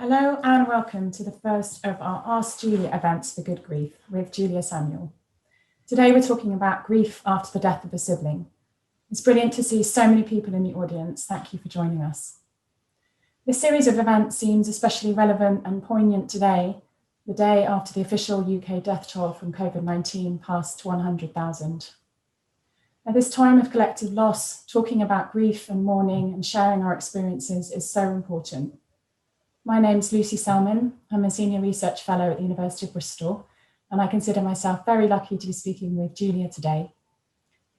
Hello and welcome to the first of our Ask Julia events for Good Grief with Julia Samuel. Today we're talking about grief after the death of a sibling. It's brilliant to see so many people in the audience. Thank you for joining us. This series of events seems especially relevant and poignant today, the day after the official UK death toll from COVID-19 passed 100,000. At this time of collective loss, talking about grief and mourning and sharing our experiences is so important. My name's Lucy Selman. I'm a Senior Research Fellow at the University of Bristol, and I consider myself very lucky to be speaking with Julia today.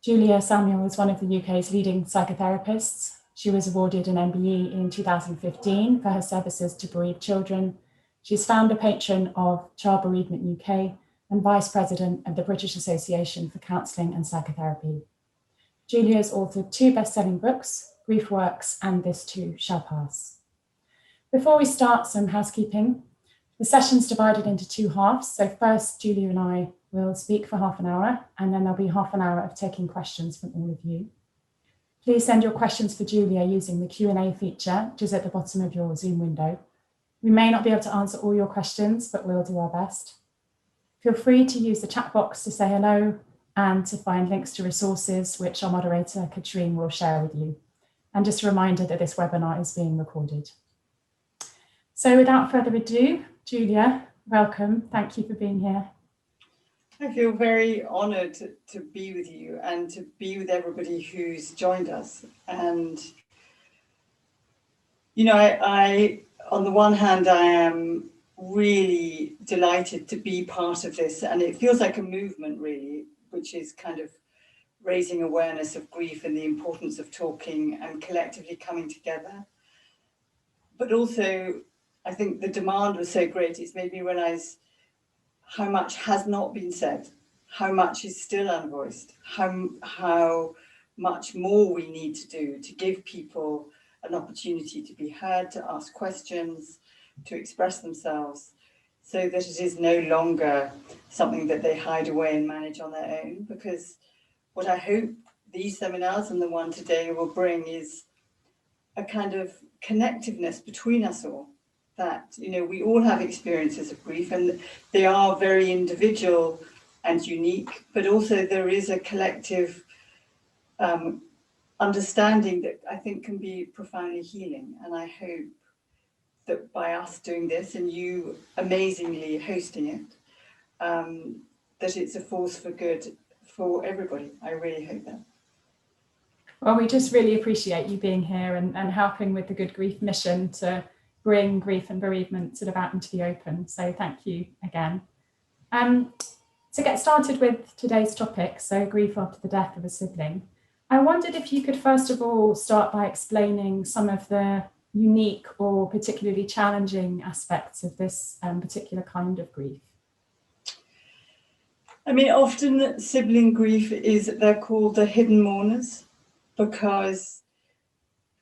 Julia Samuel is one of the UK's leading psychotherapists. She was awarded an MBE in 2015 for her services to bereaved children. She's founder patron of Child Bereavement UK and Vice President of the British Association for Counselling and Psychotherapy. Julia has authored 2 best-selling books, Grief Works and This Too Shall Pass. Before we start, some housekeeping. The session's divided into 2 halves. So first, Julia and I will speak for half an hour, and then there'll be half an hour of taking questions from all of you. Please send your questions for Julia using the Q&A feature, which is at the bottom of your Zoom window. We may not be able to answer all your questions, but we'll do our best. Feel free to use the chat box to say hello and to find links to resources, which our moderator, Katrine, will share with you. And just a reminder that this webinar is being recorded. So without further ado, Julia, welcome. Thank you for being here. I feel very honoured to be with you and to be with everybody who's joined us. And, you know, I on the one hand, I am really delighted to be part of this. And it feels like a movement, really, which is kind of raising awareness of grief and the importance of talking and collectively coming together. But also, I think the demand was so great, it's made me realise how much has not been said, how much is still unvoiced, how much more we need to do to give people an opportunity to be heard, to ask questions, to express themselves, so that it is no longer something that they hide away and manage on their own. Because what I hope these seminars and the one today will bring is a kind of connectiveness between us all. That, you know, we all have experiences of grief and they are very individual and unique, but also there is a collective understanding that I think can be profoundly healing. And I hope that by us doing this and you amazingly hosting it, that it's a force for good for everybody. I really hope that. Well, we just really appreciate you being here and helping with the Good Grief mission to bring grief and bereavement sort of out into the open. So thank you again. To get started with today's topic, so grief after the death of a sibling, I wondered if you could first of all start by explaining some of the unique or particularly challenging aspects of this particular kind of grief. I mean, often sibling grief they're called the hidden mourners because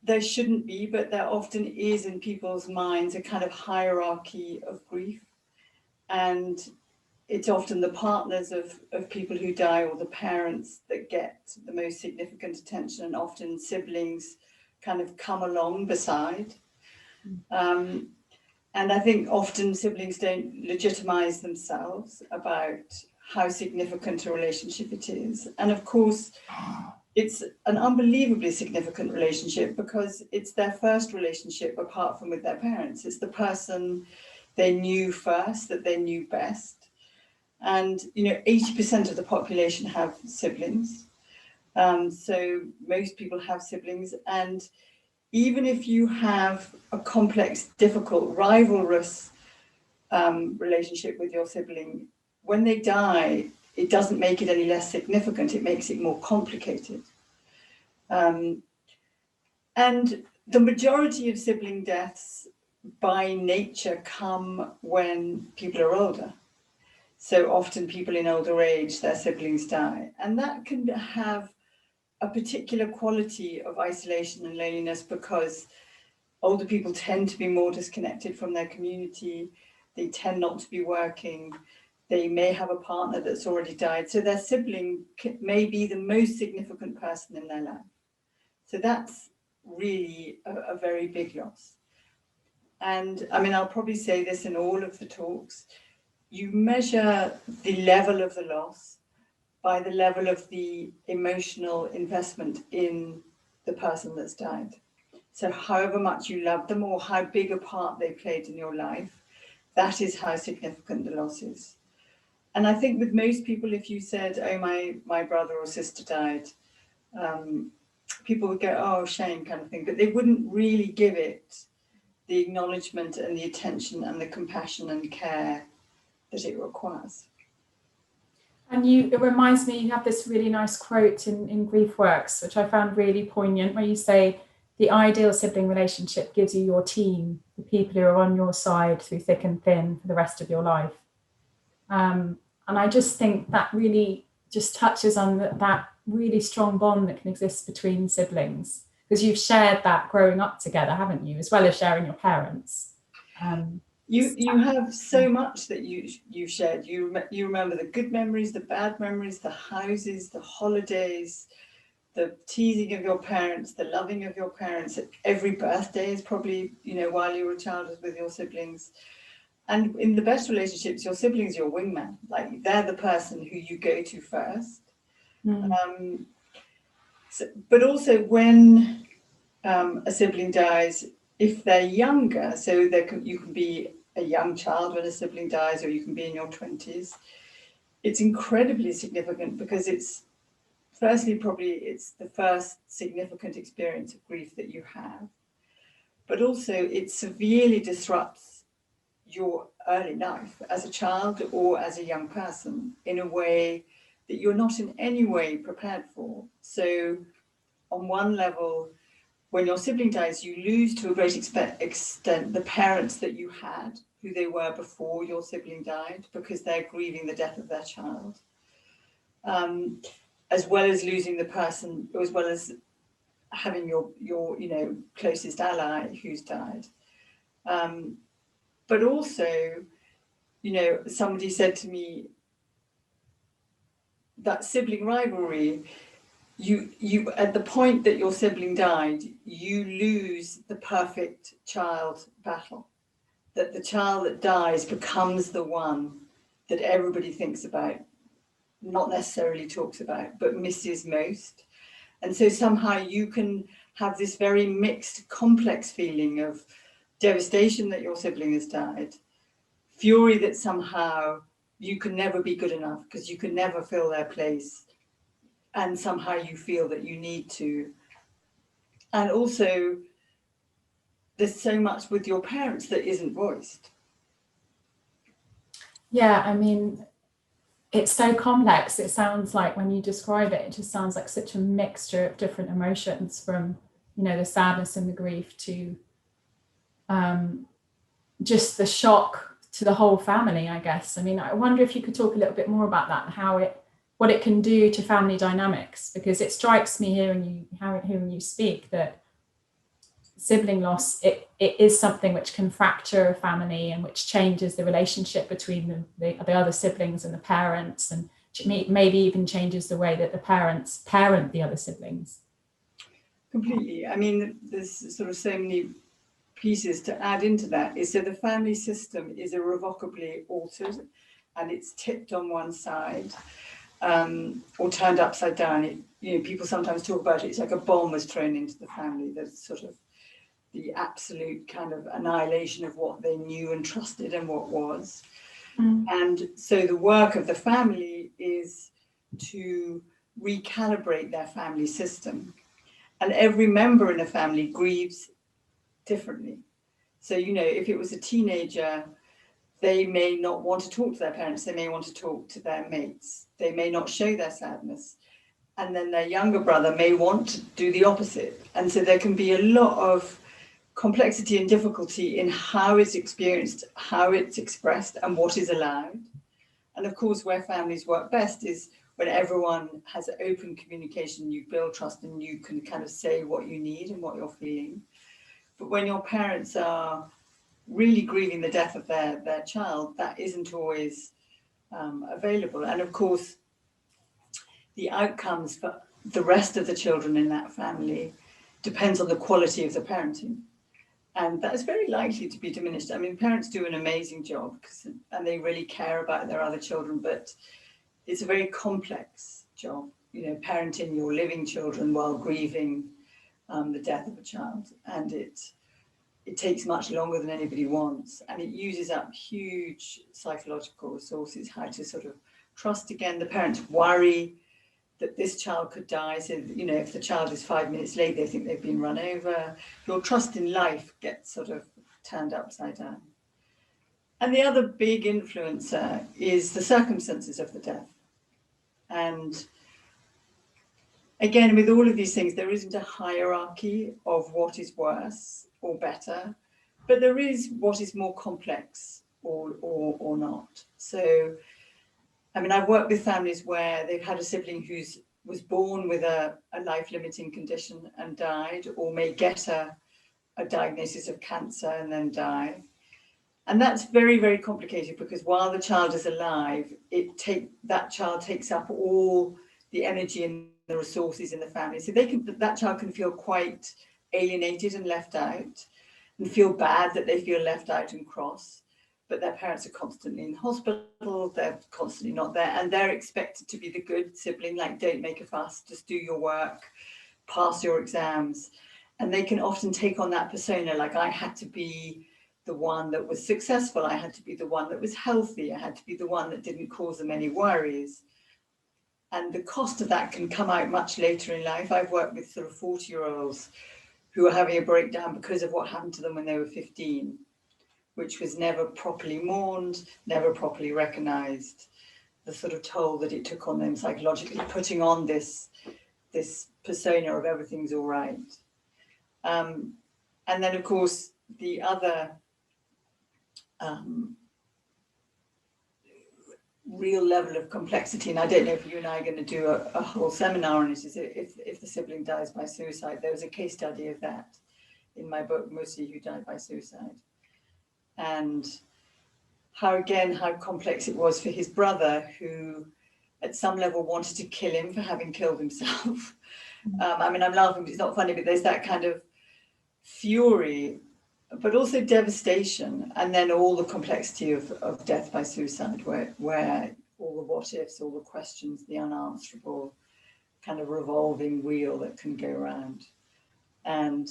there shouldn't be, but there often is in people's minds a kind of hierarchy of grief. And it's often the partners of people who die or the parents that get the most significant attention, and often siblings kind of come along beside. And I think often siblings don't legitimize themselves about how significant a relationship it is. And of course, it's an unbelievably significant relationship because it's their first relationship apart from with their parents. It's the person they knew first, that they knew best. And, you know, 80% of the population have siblings. So most people have siblings. And even if you have a complex, difficult, rivalrous relationship with your sibling, when they die, it doesn't make it any less significant, it makes it more complicated. And the majority of sibling deaths by nature come when people are older. So often people in older age, their siblings die. And that can have a particular quality of isolation and loneliness because older people tend to be more disconnected from their community. They tend not to be working. They may have a partner that's already died. So their sibling may be the most significant person in their life. So that's really a very big loss. And I mean, I'll probably say this in all of the talks, you measure the level of the loss by the level of the emotional investment in the person that's died. So however much you love them or how big a part they played in your life, that is how significant the loss is. And I think with most people, if you said, oh, my brother or sister died, people would go, oh, shame kind of thing, but they wouldn't really give it the acknowledgement and the attention and the compassion and care that it requires. And it reminds me, you have this really nice quote in Grief Works, which I found really poignant, where you say, the ideal sibling relationship gives you your team, the people who are on your side through thick and thin for the rest of your life. And I just think that really just touches on that really strong bond that can exist between siblings, because you've shared that growing up together, haven't you, as well as sharing your parents. You have so much that you've shared. You remember the good memories, the bad memories, the houses, the holidays, the teasing of your parents, the loving of your parents. Every birthday is probably, while you were a child, was with your siblings. And in the best relationships, your siblings, your wingman, like they're the person who you go to first. But also when a sibling dies, if they're younger, so you can be a young child when a sibling dies, or you can be in your 20s, it's incredibly significant because it's the first significant experience of grief that you have, but also it severely disrupts your early life as a child or as a young person in a way that you're not in any way prepared for. So on one level, when your sibling dies, you lose to a great extent the parents that you had, who they were before your sibling died, because they're grieving the death of their child, as well as losing the person, as well as having your closest ally who's died. But also, somebody said to me that sibling rivalry, you at the point that your sibling died, you lose the perfect child battle. That the child that dies becomes the one that everybody thinks about, not necessarily talks about, but misses most. And so somehow you can have this very mixed, complex feeling of devastation that your sibling has died, fury that somehow you can never be good enough because you can never fill their place, and somehow you feel that you need to. And also, there's so much with your parents that isn't voiced. Yeah, I mean, it's so complex. It sounds like when you describe it, it just sounds like such a mixture of different emotions, from, the sadness and the grief to just the shock to the whole family, I guess. I mean, I wonder if you could talk a little bit more about that and what it can do to family dynamics, because it strikes me hearing you speak that sibling loss, it is something which can fracture a family and which changes the relationship between the other siblings and the parents, and maybe even changes the way that the parents parent the other siblings. Completely. I mean, there's sort of so many pieces to add into that. So the family system is irrevocably altered, and it's tipped on one side, or turned upside down. People sometimes talk about it. It's like a bomb was thrown into the family. There's sort of the absolute kind of annihilation of what they knew and trusted and what was. And so the work of the family is to recalibrate their family system. And every member in a family grieves differently. So, if it was a teenager, they may not want to talk to their parents. They may want to talk to their mates. They may not show their sadness. And then their younger brother may want to do the opposite. And so there can be a lot of complexity and difficulty in how it's experienced, how it's expressed, and what is allowed. And of course, where families work best is when everyone has open communication, you build trust, and you can kind of say what you need and what you're feeling. But when your parents are really grieving the death of their child, that isn't always available. And of course, the outcomes for the rest of the children in that family depends on the quality of the parenting. And that is very likely to be diminished. I mean, parents do an amazing job and they really care about their other children, but it's a very complex job, parenting your living children while grieving the death of a child. And it takes much longer than anybody wants. And it uses up huge psychological resources, how to sort of trust again. The parents worry that this child could die. So, if the child is 5 minutes late, they think they've been run over. Your trust in life gets sort of turned upside down. And the other big influencer is the circumstances of the death. And again, with all of these things, there isn't a hierarchy of what is worse or better, but there is what is more complex or not. So, I mean, I've worked with families where they've had a sibling who was born with a life-limiting condition and died, or may get a diagnosis of cancer and then die. And that's very, very complicated, because while the child is alive, that child takes up all the energy and the resources in the family. So that child can feel quite alienated and left out, and feel bad that they feel left out and cross. But their parents are constantly in hospital, they're constantly not there, and they're expected to be the good sibling, like, don't make a fuss, just do your work, pass your exams. And they can often take on that persona, like, I had to be the one that was successful, I had to be the one that was healthy, I had to be the one that didn't cause them any worries. And the cost of that can come out much later in life. I've worked with sort of 40-year-olds who are having a breakdown because of what happened to them when they were 15. Which was never properly mourned, never properly recognised. The sort of toll that it took on them psychologically, putting on this persona of everything's all right. And then, of course, the other real level of complexity, and I don't know if you and I are going to do a whole seminar on it, is if the sibling dies by suicide. There was a case study of that in my book, Musi, who died by suicide. And how complex it was for his brother, who at some level wanted to kill him for having killed himself. I mean, I'm laughing, but it's not funny, but there's that kind of fury, but also devastation, and then all the complexity of death by suicide, where all the what ifs, all the questions, the unanswerable kind of revolving wheel that can go around. And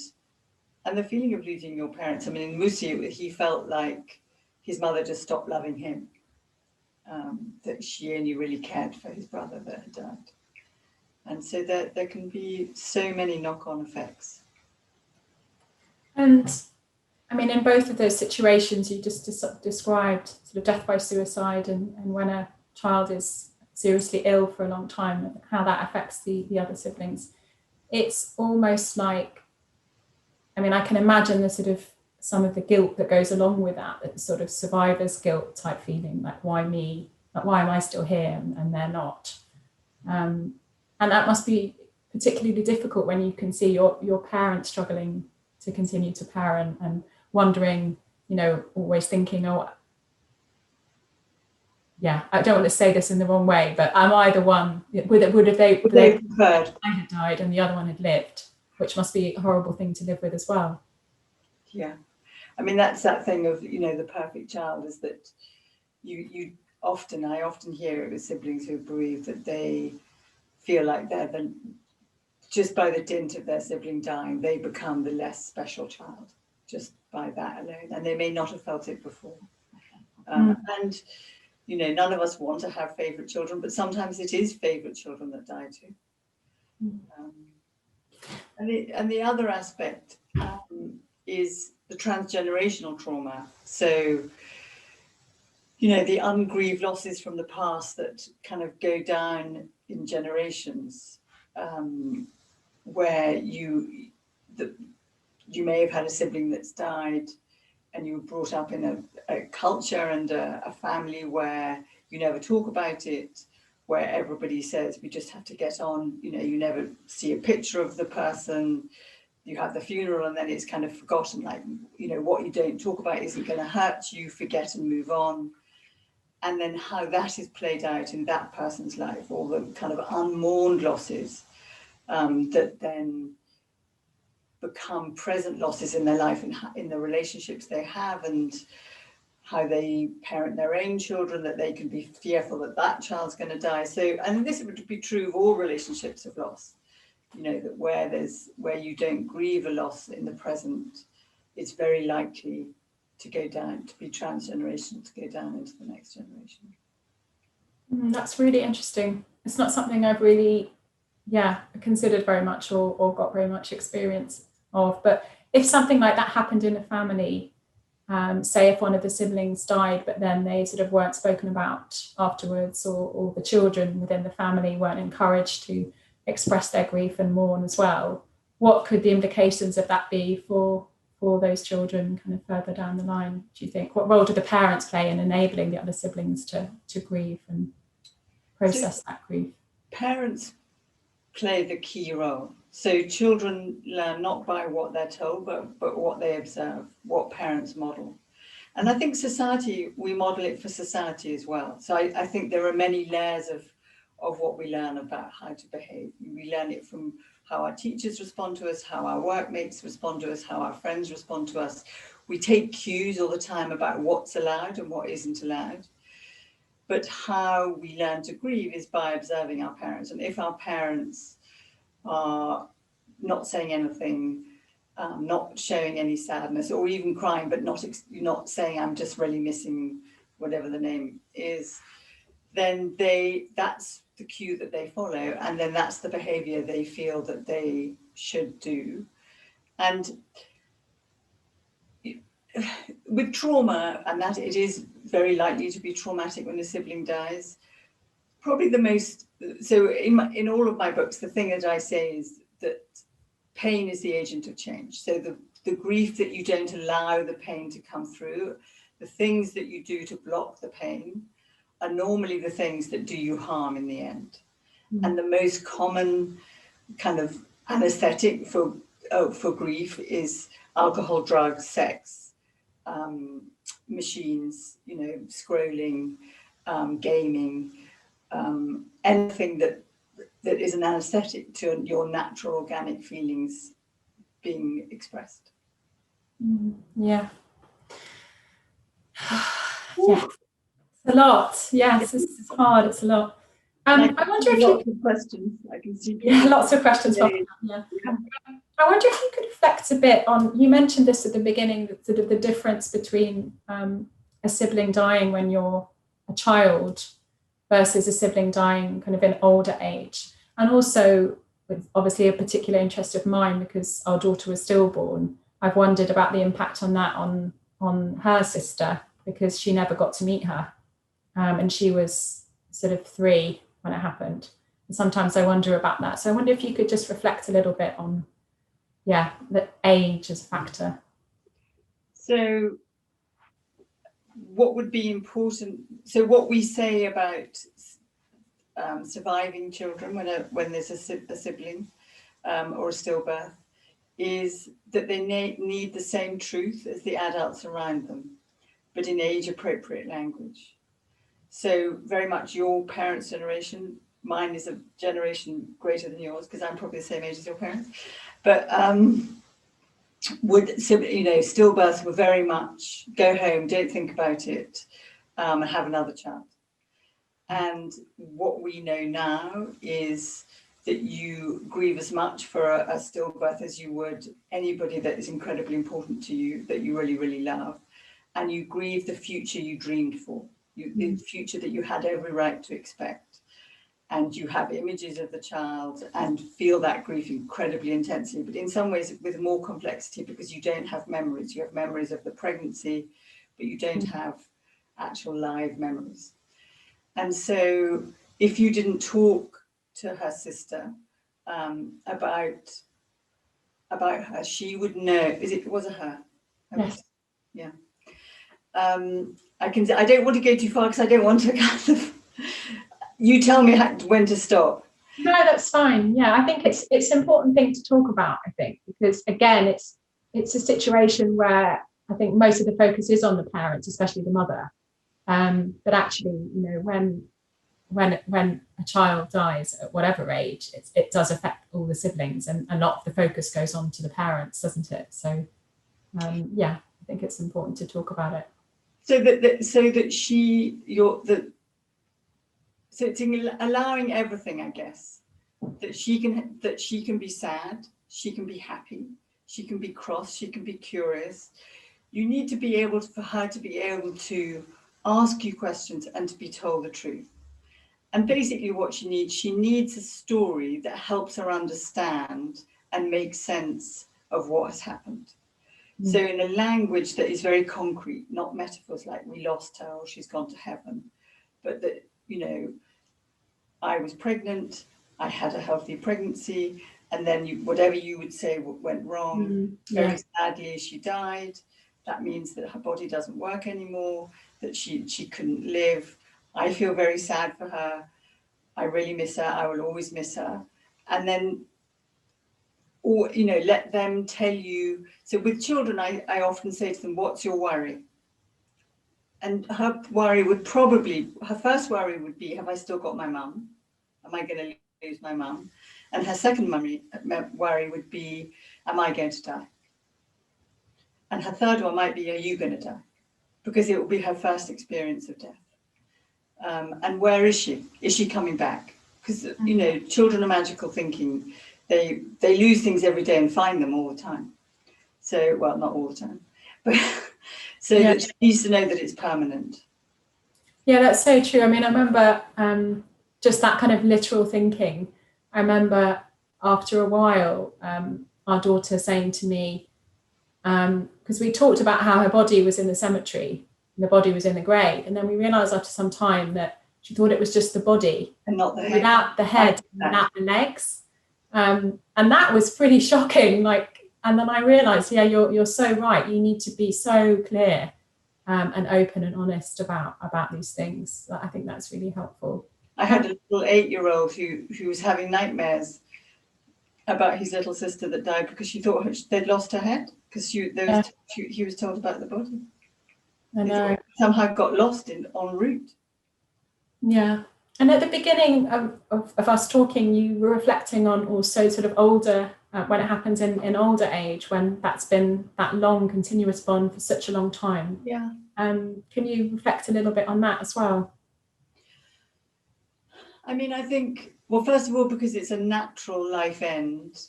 the feeling of losing your parents. I mean, in Musi, he felt like his mother just stopped loving him, that she only really cared for his brother that had died. And so there can be so many knock-on effects. And I mean, in both of those situations, you just described sort of death by suicide and when a child is seriously ill for a long time, how that affects the other siblings. It's almost like, I mean, I can imagine the sort of some of the guilt that goes along with that sort of survivor's guilt type feeling, like, why me? Like, why am I still here and they're not? And that must be particularly difficult when you can see your parents struggling to continue to parent and wondering, always thinking, I don't want to say this in the wrong way, but am I the one? Would they preferred I had died and the other one had lived? Which must be a horrible thing to live with as well. Yeah. I mean, that's that thing of, the perfect child, is that I often hear it with siblings who bereave, that they feel like they're just by the dint of their sibling dying, they become the less special child, just by that alone. And they may not have felt it before. And, none of us want to have favourite children, but sometimes it is favourite children that die too. And the other aspect is the transgenerational trauma. So, the ungrieved losses from the past that kind of go down in generations, where you may have had a sibling that's died and you were brought up in a culture and a family where you never talk about it, where everybody says we just have to get on, you never see a picture of the person, you have the funeral and then it's kind of forgotten, like, what you don't talk about isn't going to hurt you, forget and move on. And then how that is played out in that person's life, all the kind of unmourned losses that then become present losses in their life and in the relationships they have, and how they parent their own children, that they can be fearful that that child's going to die. So, and this would be true of all relationships of loss, you know, that where you don't grieve a loss in the present, it's very likely to go down, to be transgenerational, to go down into the next generation. That's really interesting. It's not something I've really, considered very much or got very much experience of. But if something like that happened in a family, say if one of the siblings died, but then they sort of weren't spoken about afterwards, or the children within the family weren't encouraged to express their grief and mourn as well, what could the implications of that be for those children kind of further down the line, do you think? What role do the parents play in enabling the other siblings to grieve and process that grief? Parents play the key role. So children learn not by what they're told, but what they observe, what parents model. And I think society, we model it for society as well. So I think there are many layers of what we learn about how to behave. We learn it from how our teachers respond to us, how our workmates respond to us, how our friends respond to us. We take cues all the time about what's allowed and what isn't allowed. But how we learn to grieve is by observing our parents. And if our parents are not saying anything, not showing any sadness, or even crying, but not saying, I'm just really missing whatever the name is, then that's the cue that they follow, and then that's the behavior they feel that they should do. And with trauma, and that it is very likely to be traumatic when a sibling dies, probably the most, so in all of my books, the thing that I say is that pain is the agent of change. So the grief that you don't allow the pain to come through, the things that you do to block the pain, are normally the things that do you harm in the end. And the most common kind of anesthetic for grief is alcohol, drugs, sex, machines, you know, scrolling, gaming, anything that is an anesthetic to your natural organic feelings being expressed. Yeah. Yeah. It's a lot. Yes, it's hard. It's a lot. I wonder if lots of questions. I can see. Yeah, lots of questions. Yeah. I wonder if you could reflect a bit on. You mentioned this at the beginning, sort of the difference between a sibling dying when you're a child versus a sibling dying kind of in older age, and also with obviously a particular interest of mine because our daughter was stillborn. I've wondered about the impact on that on her sister because she never got to meet her. And she was sort of 3 when it happened. And sometimes I wonder about that. So I wonder if you could just reflect a little bit on, the age as a factor. So what would be important? So what we say about surviving children when there's a sibling or a stillbirth is that they need the same truth as the adults around them, but in age-appropriate language. So very much your parents' generation, mine is a generation greater than yours because I'm probably the same age as your parents, but stillbirths were very much go home, don't think about it, and have another child. And what we know now is that you grieve as much for a stillbirth as you would anybody that is incredibly important to you, that you really, really love, and you grieve the future you dreamed for. The future that you had every right to expect, and you have images of the child and feel that grief incredibly intensely, but in some ways with more complexity because you don't have memories. You have memories of the pregnancy, but you don't have actual live memories. And so if you didn't talk to her sister about her, she would know. Was it her? Yes. Yeah. I don't want to go too far because I don't want to kind of. You tell me when to stop. No, that's fine. Yeah, I think it's an important thing to talk about. I think because again, it's a situation where I think most of the focus is on the parents, especially the mother. But actually, when when a child dies at whatever age, it does affect all the siblings, and a lot of the focus goes on to the parents, doesn't it? So yeah, I think it's important to talk about it. So it's allowing everything, I guess, that she can be sad, she can be happy, she can be cross, she can be curious. You need to be able for her to be able to ask you questions and to be told the truth. And basically what she needs a story that helps her understand and make sense of what has happened. So in a language that is very concrete, not metaphors like we lost her or she's gone to heaven, but that, I was pregnant, I had a healthy pregnancy, and then whatever you would say went wrong. Very sadly, she died. That means that her body doesn't work anymore, that she couldn't live. I feel very sad for her. I really miss her. I will always miss her. And then, or, let them tell you. So with children, I often say to them, what's your worry? And her first worry would be, have I still got my mum? Am I going to lose my mum? And her second worry would be, am I going to die? And her third one might be, are you going to die? Because it will be her first experience of death. And where is she? Is she coming back? Because, children are magical thinking. They lose things every day and find them all the time. So, well, not all the time, but that she needs to know that it's permanent. Yeah, that's so true. I mean, I remember just that kind of literal thinking. I remember after a while, our daughter saying to me, because we talked about how her body was in the cemetery and the body was in the grave. And then we realized after some time that she thought it was just the body and not the head, without the head, without the legs. And that was pretty shocking. And then I realized, you're so right. You need to be so clear and open and honest about these things. I think that's really helppful. I had a little 8-year-old who was having nightmares about his little sister that died because she thought they'd lost her head because he was told about the body. I know. Somehow got lost en route. Yeah. And at the beginning of us talking, you were reflecting on also sort of older, when it happens in older age, when that's been that long continuous bond for such a long time. Yeah. Can you reflect a little bit on that as well? I mean, I think, well, first of all, because it's a natural life end,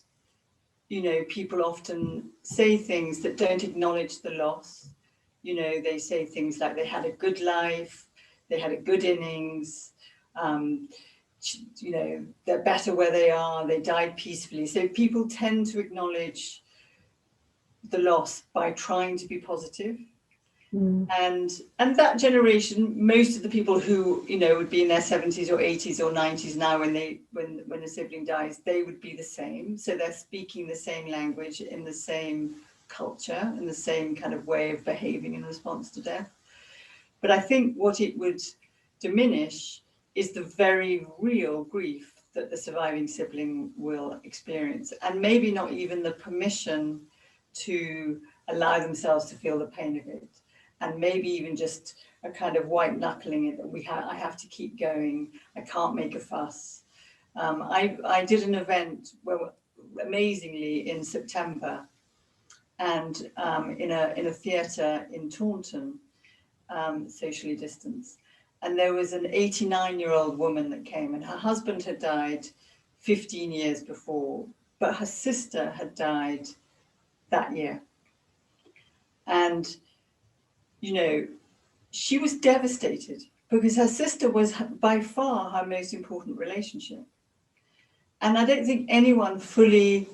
people often say things that don't acknowledge the loss. They say things like they had a good life, they had a good innings, they're better where they are, they died peacefully. So people tend to acknowledge the loss by trying to be positive. And that generation, most of the people who would be in their 70s or 80s or 90s now when a sibling dies, they would be the same. So they're speaking the same language in the same culture and the same kind of way of behaving in response to death. But I think what it would diminish is the very real grief that the surviving sibling will experience, and maybe not even the permission to allow themselves to feel the pain of it. And maybe even just a kind of white knuckling it that I have to keep going. I can't make a fuss. I did an event amazingly in September, and in a theatre in Taunton, socially distanced. And there was an 89-year-old woman that came, and her husband had died 15 years before, but her sister had died that year. And she was devastated because her sister was by far her most important relationship. And I don't think anyone fully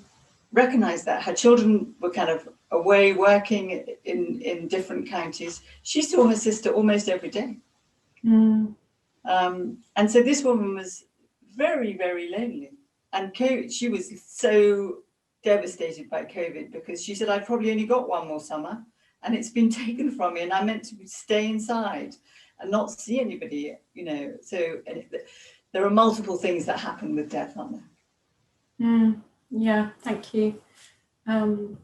recognized that. Her children were kind of away working in different counties. She saw her sister almost every day. And so this woman was very, very lonely. And she was so devastated by COVID because she said, I've probably only got one more summer. And it's been taken from me, and I meant to stay inside and not see anybody, So there are multiple things that happen with death, aren't there? Yeah, thank you. Another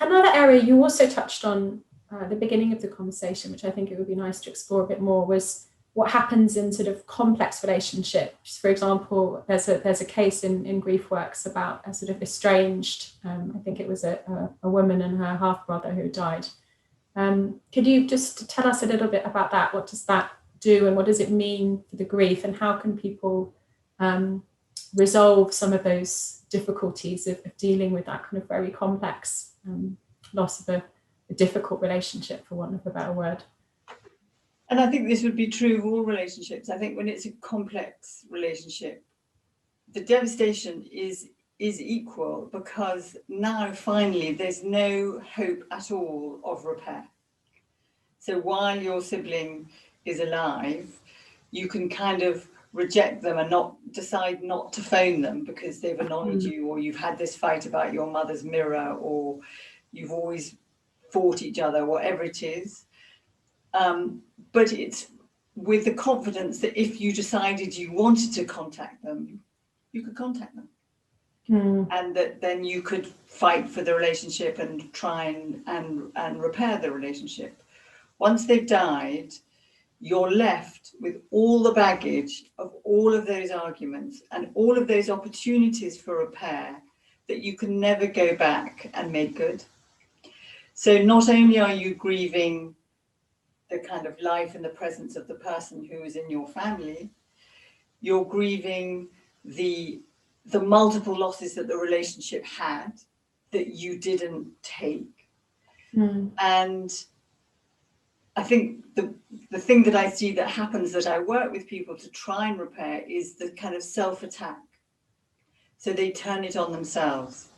area you also touched on at the beginning of the conversation, which I think it would be nice to explore a bit more, was what happens in sort of complex relationships. For example, there's a case in Grief Works about a sort of estranged, I think it was a woman and her half-brother who died. Could you just tell us a little bit about that? What does that do, and what does it mean for the grief, and how can people resolve some of those difficulties of dealing with that kind of very complex loss of a difficult relationship, for want of a better word? And I think this would be true of all relationships. I think when it's a complex relationship, the devastation is equal, because now finally there's no hope at all of repair. So while your sibling is alive, you can kind of reject them and not decide not to phone them because they've annoyed you, or you've had this fight about your mother's mirror, or you've always fought each other, whatever it is. But it's with the confidence that if you decided you wanted to contact them, you could contact them. And that then you could fight for the relationship and try and repair the relationship. Once they've died, you're left with all the baggage of all of those arguments and all of those opportunities for repair that you can never go back and make good. So not only are you grieving the kind of life and the presence of the person who is in your family, you're grieving the multiple losses that the relationship had that you didn't take. And I think the thing that I see that happens, that I work with people to try and repair, is the kind of self-attack. So they turn it on themselves.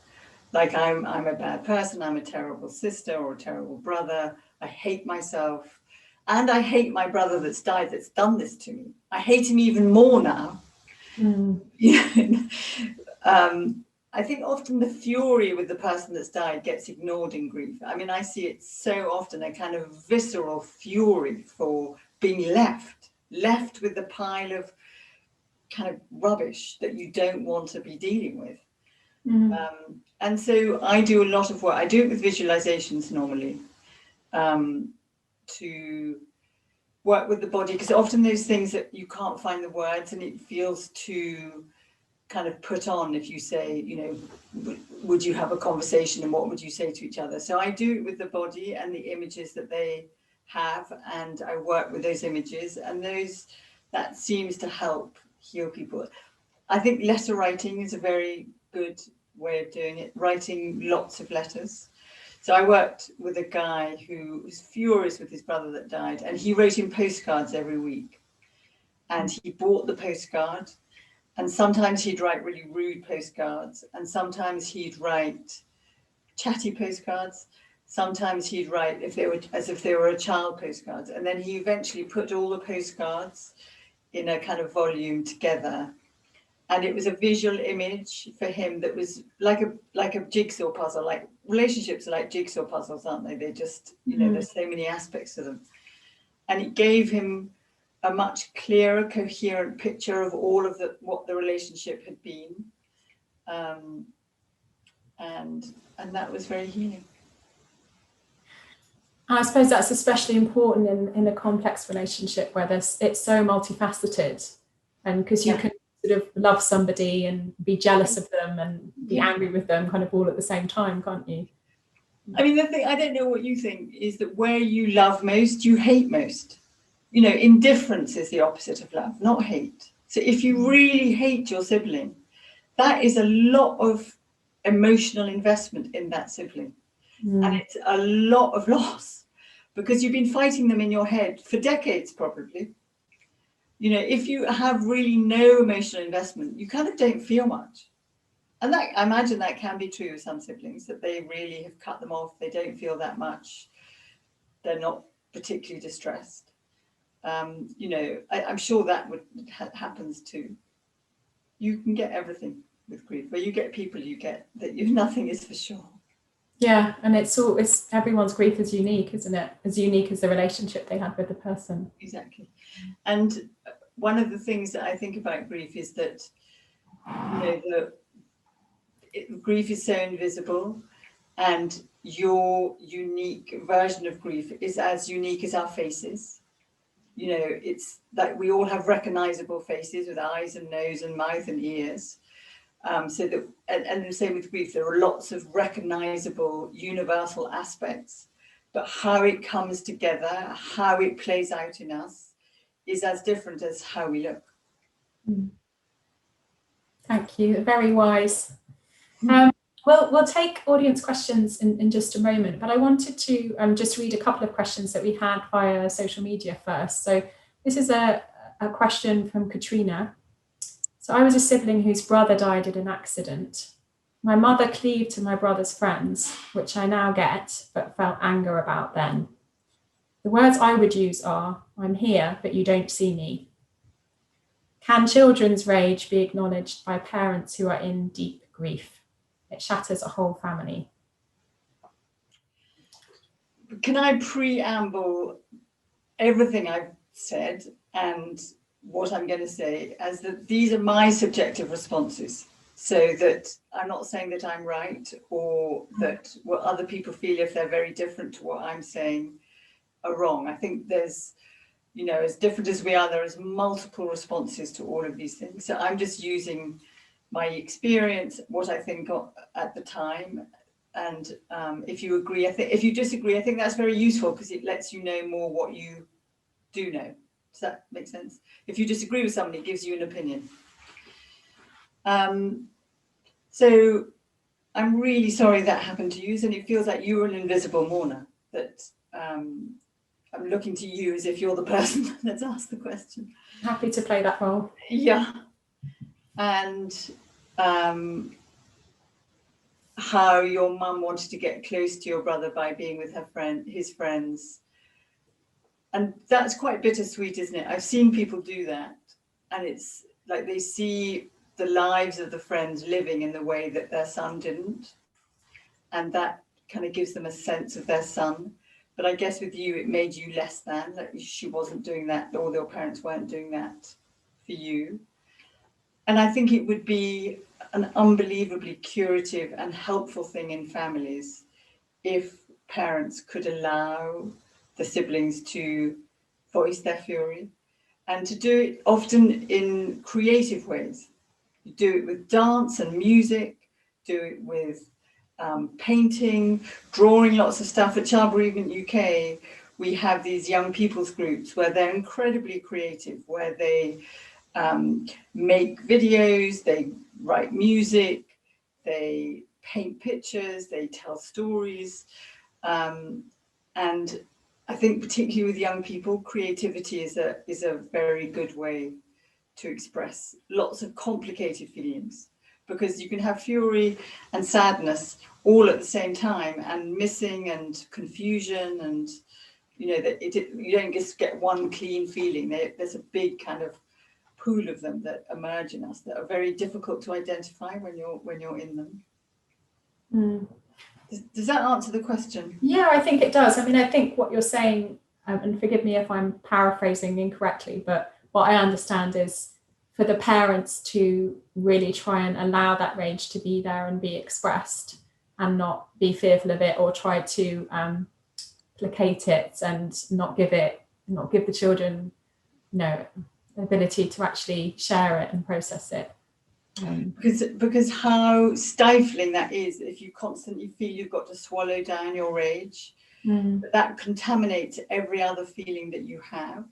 Like, I'm a bad person, I'm a terrible sister or a terrible brother, I hate myself, and I hate my brother that's died, that's done this to me. I hate him even more now. I think often the fury with the person that's died gets ignored in grief. I mean, I see it so often, a kind of visceral fury for being left with the pile of kind of rubbish that you don't want to be dealing with. And so I do a lot of work. I do it with visualizations normally, to work with the body, because often those things that you can't find the words and it feels too kind of put on if you say, you know, would you have a conversation and what would you say to each other? So I do it with the body and the images that they have, and I work with those images, and that seems to help heal people. I think letter writing is a very good way of doing it, writing lots of letters. So I worked with a guy who was furious with his brother that died, and he wrote him postcards every week. And he bought the postcard, and sometimes he'd write really rude postcards, and sometimes he'd write chatty postcards. Sometimes he'd write as if they were a child postcards. And then he eventually put all the postcards in a kind of volume together. And it was a visual image for him that was like a jigsaw puzzle. Like, relationships are like jigsaw puzzles, aren't they? They just, you know, there's so many aspects to them. And it gave him a much clearer, coherent picture of all of what the relationship had been. And that was very healing. I suppose that's especially important in a complex relationship where it's so multifaceted, and because you can sort of love somebody and be jealous of them and be angry with them kind of all at the same time, can't you? I mean, the thing, I don't know what you think, is that where you love most, you hate most. You know, indifference is the opposite of love, not hate. So if you really hate your sibling, that is a lot of emotional investment in that sibling. And it's a lot of loss, because you've been fighting them in your head for decades, probably. You know, if you have really no emotional investment, you kind of don't feel much. And that, I imagine that can be true of some siblings, that they really have cut them off. They don't feel that much. They're not particularly distressed. You know, I'm sure that happens too. You can get everything with grief. Where you get people, you get that nothing is for sure. Yeah, and it's everyone's grief is unique, isn't it? As unique as the relationship they had with the person. Exactly. And one of the things that I think about grief is that, you know, grief is so invisible, and your unique version of grief is as unique as our faces. you know, it's like we all have recognizable faces with eyes and nose and mouth and ears. So that, and the same with grief, there are lots of recognizable universal aspects, but how it comes together, how it plays out in us is as different as how we look. Thank you, very wise. We'll take audience questions in just a moment, but I wanted to just read a couple of questions that we had via social media first. So this is a question from Katrina. So I was a sibling whose brother died in an accident. My mother cleaved to my brother's friends, which I now get, but felt anger about then. The words I would use are, I'm here, but you don't see me. Can children's rage be acknowledged by parents who are in deep grief? It shatters a whole family. Can I preamble everything I've said and what I'm going to say as that these are my subjective responses, so that I'm not saying that I'm right or that what other people feel, if they're very different to what I'm saying, are wrong. I think there's, you know, as different as we are, there is multiple responses to all of these things. So I'm just using my experience, what I think at the time. And if you agree, if you disagree, I think that's very useful because it lets you know more what you do know. Does that make sense? If you disagree with somebody, it gives you an opinion. So I'm really sorry that happened to you, and it feels like you were an invisible mourner, that I'm looking to you as if you're the person that's asked the question. Happy to play that role. Yeah. And how your mum wanted to get close to your brother by being with his friends. And that's quite bittersweet, isn't it? I've seen people do that, and it's like they see the lives of the friends living in the way that their son didn't, and that kind of gives them a sense of their son. But I guess with you, it made you less than, like she wasn't doing that, or their parents weren't doing that for you. And I think it would be an unbelievably curative and helpful thing in families if parents could allow the siblings to voice their fury, and to do it often in creative ways. You do it with dance and music, do it with painting, drawing, lots of stuff. At Child Bereavement UK, we have these young people's groups where they're incredibly creative, where they make videos, they write music, they paint pictures, they tell stories. And I think particularly with young people, creativity is a very good way to express lots of complicated feelings, because you can have fury and sadness all at the same time, and missing and confusion, and you know that you don't just get one clean feeling. There's a big kind of pool of them that emerge in us that are very difficult to identify when you're in them. Does that answer the question? Yeah, I think it does. I mean, I think what you're saying, and forgive me if I'm paraphrasing incorrectly, but what I understand is for the parents to really try and allow that rage to be there and be expressed, and not be fearful of it or try to placate it, and not give the children, the ability to actually share it and process it. Because how stifling that is if you constantly feel you've got to swallow down your rage. That contaminates every other feeling that you have.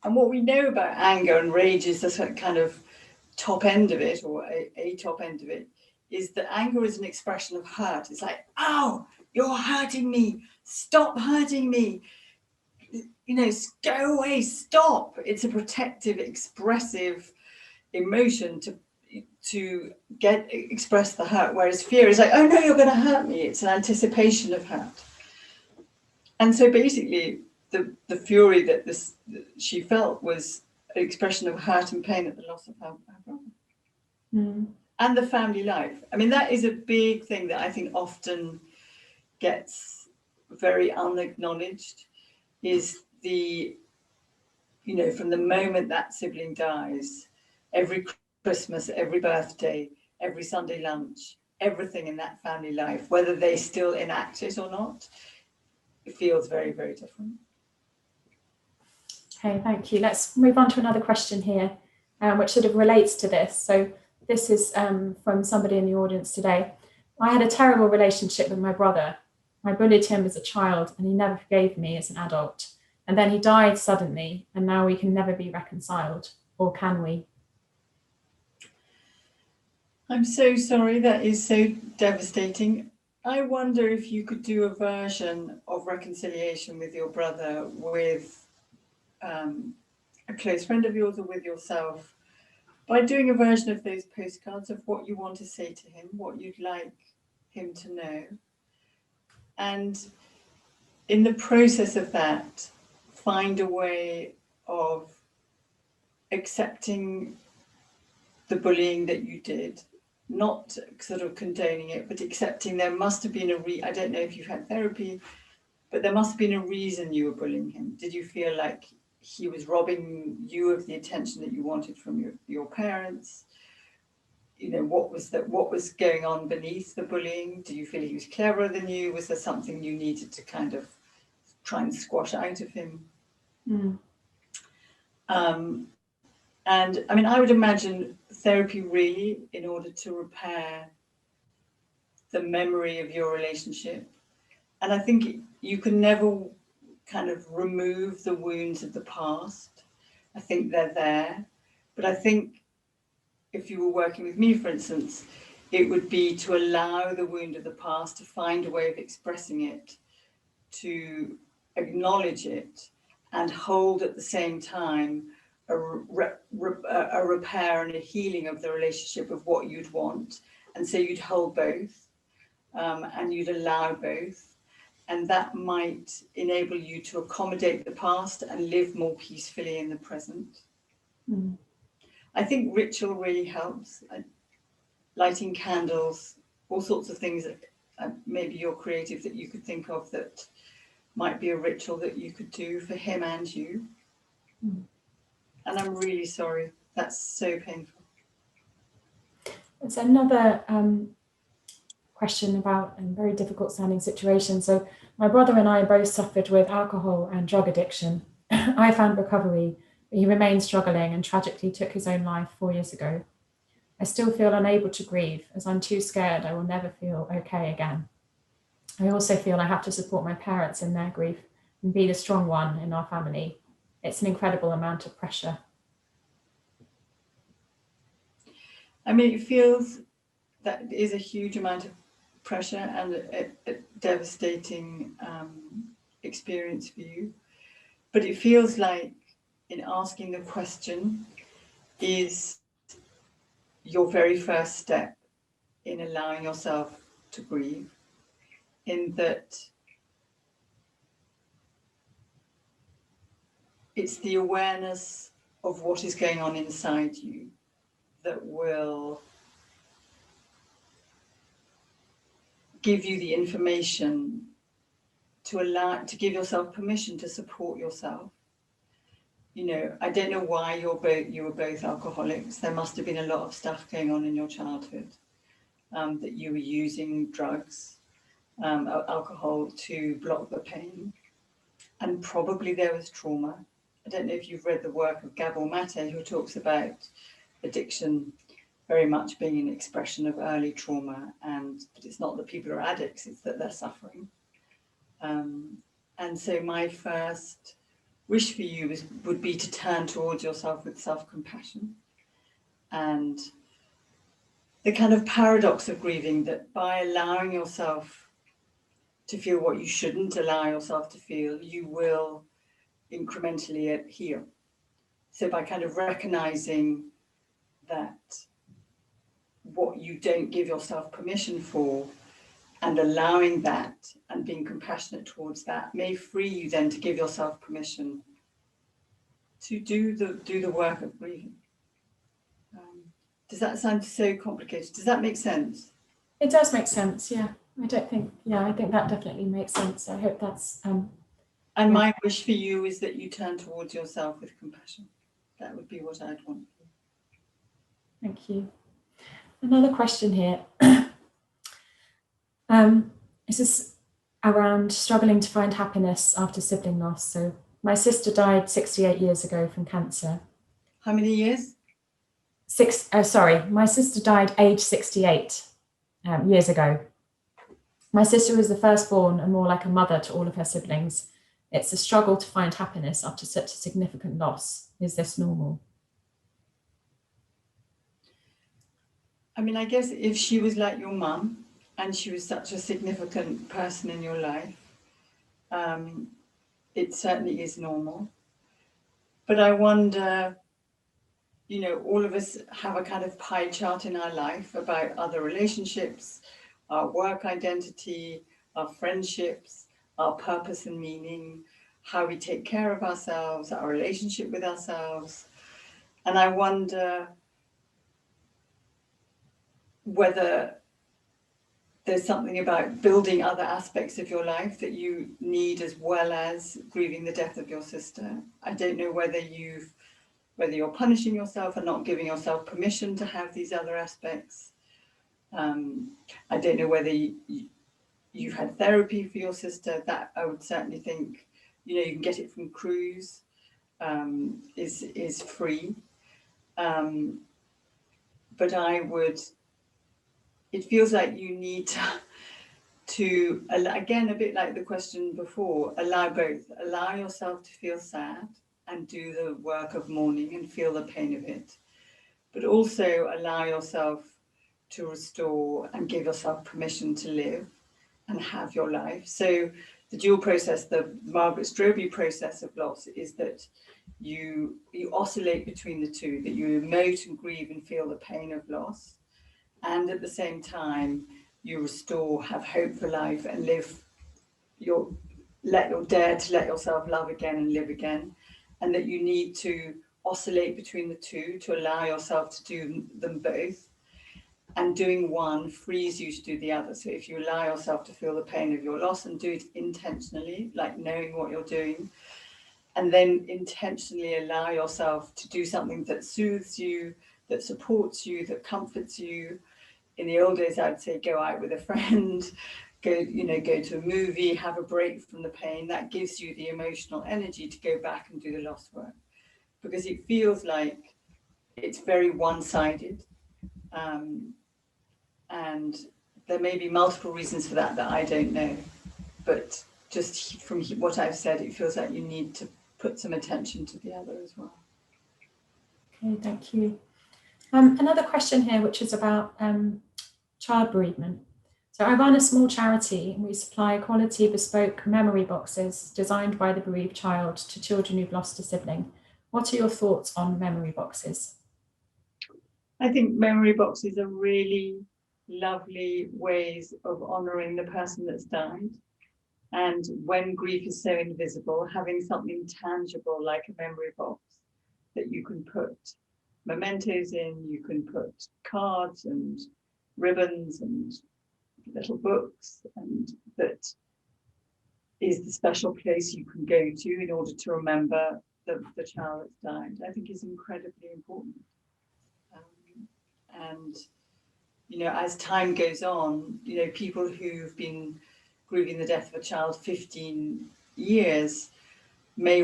And what we know about anger and rage is the kind of top end of it, or a top end of it, is that anger is an expression of hurt. It's like, oh, you're hurting me, stop hurting me, go away, stop. It's a protective, expressive emotion to express the hurt, whereas fear is like, oh no, you're going to hurt me. It's an anticipation of hurt. And so basically the fury that she felt was an expression of hurt and pain at the loss of her brother. And the family life. I mean, that is a big thing that I think often gets very unacknowledged, is from the moment that sibling dies, every Christmas, every birthday, every Sunday lunch, everything in that family life, whether they still enact it or not, it feels very, very different. Okay, thank you. Let's move on to another question here, which sort of relates to this. So this is from somebody in the audience today. I had a terrible relationship with my brother. I bullied him as a child and he never forgave me as an adult. And then he died suddenly and now we can never be reconciled. Or can we? I'm so sorry, that is so devastating. I wonder if you could do a version of reconciliation with your brother with a close friend of yours or with yourself, by doing a version of those postcards of what you want to say to him, what you'd like him to know. And in the process of that, find a way of accepting the bullying that you did, not sort of condoning it, but accepting there must have been I don't know if you've had therapy, but there must have been a reason you were bullying him. Did you feel like he was robbing you of the attention that you wanted from your parents? You know, what was going on beneath the bullying? Do you feel he was cleverer than you? Was there something you needed to kind of try and squash out of him? Mm. And I mean, I would imagine therapy really, in order to repair the memory of your relationship. And I think you can never kind of remove the wounds of the past. I think they're there. But I think if you were working with me, for instance, it would be to allow the wound of the past to find a way of expressing it, to acknowledge it, and hold at the same time a repair and a healing of the relationship of what you'd want. And so you'd hold both, and you'd allow both. And that might enable you to accommodate the past and live more peacefully in the present. Mm. I think ritual really helps. Lighting candles, all sorts of things that maybe you're creative that you could think of that might be a ritual that you could do for him and you. Mm. And I'm really sorry. That's so painful. It's another question about a very difficult sounding situation. So my brother and I both suffered with alcohol and drug addiction. I found recovery, but he remained struggling and tragically took his own life 4 years ago. I still feel unable to grieve as I'm too scared I will never feel okay again. I also feel I have to support my parents in their grief and be the strong one in our family. It's an incredible amount of pressure. I mean, it feels that is a huge amount of pressure and a devastating experience for you. But it feels like in asking the question is your very first step in allowing yourself to grieve, in that it's the awareness of what is going on inside you that will give you the information to give yourself permission to support yourself. You know, I don't know why you were both alcoholics. There must have been a lot of stuff going on in your childhood, that you were using drugs, alcohol to block the pain. And probably there was trauma. I don't know if you've read the work of Gabor Mate, who talks about addiction very much being an expression of early trauma, but it's not that people are addicts, it's that they're suffering. And so my first wish for you would be to turn towards yourself with self-compassion. And the kind of paradox of grieving, that by allowing yourself to feel what you shouldn't allow yourself to feel, you will incrementally heal. So by kind of recognizing that what you don't give yourself permission for, and allowing that and being compassionate towards that, may free you then to give yourself permission to do the work of grieving. Does that sound so complicated? Does that make sense? It does make sense, yeah. I think that definitely makes sense. I hope that's... And my wish for you is that you turn towards yourself with compassion. That would be what I'd want. Thank you. Another question here. This is around struggling to find happiness after sibling loss. So My sister died 68 years ago from cancer. How many years? My sister died age 68 years ago. My sister was the firstborn and more like a mother to all of her siblings. It's a struggle to find happiness after such a significant loss. Is this normal? I mean, I guess if she was like your mum and she was such a significant person in your life, it certainly is normal. But I wonder, you know, all of us have a kind of pie chart in our life about other relationships, our work identity, our friendships, our purpose and meaning, how we take care of ourselves, our relationship with ourselves. And I wonder whether there's something about building other aspects of your life that you need as well as grieving the death of your sister. I don't know whether you're punishing yourself and not giving yourself permission to have these other aspects. I don't know whether you've had therapy for your sister. That I would certainly think, you know, you can get it from Cruise, is free. But it feels like you need to, again, a bit like the question before, allow yourself to feel sad and do the work of mourning and feel the pain of it, but also allow yourself to restore and give yourself permission to live and have your life. So the dual process, the Margaret Strobel process of loss, is that you oscillate between the two, that you emote and grieve and feel the pain of loss, and at the same time you restore, have hope for life, and let yourself love again and live again. And that you need to oscillate between the two to allow yourself to do them both, and doing one frees you to do the other. So if you allow yourself to feel the pain of your loss and do it intentionally, like knowing what you're doing, and then intentionally allow yourself to do something that soothes you, that supports you, that comforts you. In the old days, I'd say go out with a friend, go to a movie, have a break from the pain. That gives you the emotional energy to go back and do the loss work, because it feels like it's very one-sided. And there may be multiple reasons for that I don't know. But just from what I've said, it feels like you need to put some attention to the other as well. Okay, thank you. Another question here, which is about child bereavement. So I run a small charity and we supply quality bespoke memory boxes designed by the bereaved child to children who've lost a sibling. What are your thoughts on memory boxes? I think memory boxes are really lovely ways of honouring the person that's died. And when grief is so invisible, having something tangible like a memory box that you can put mementos in, you can put cards and ribbons and little books, and that is the special place you can go to in order to remember the child that's died, I think is incredibly important. And, you know, as time goes on, you know, people who've been grieving the death of a child 15 years may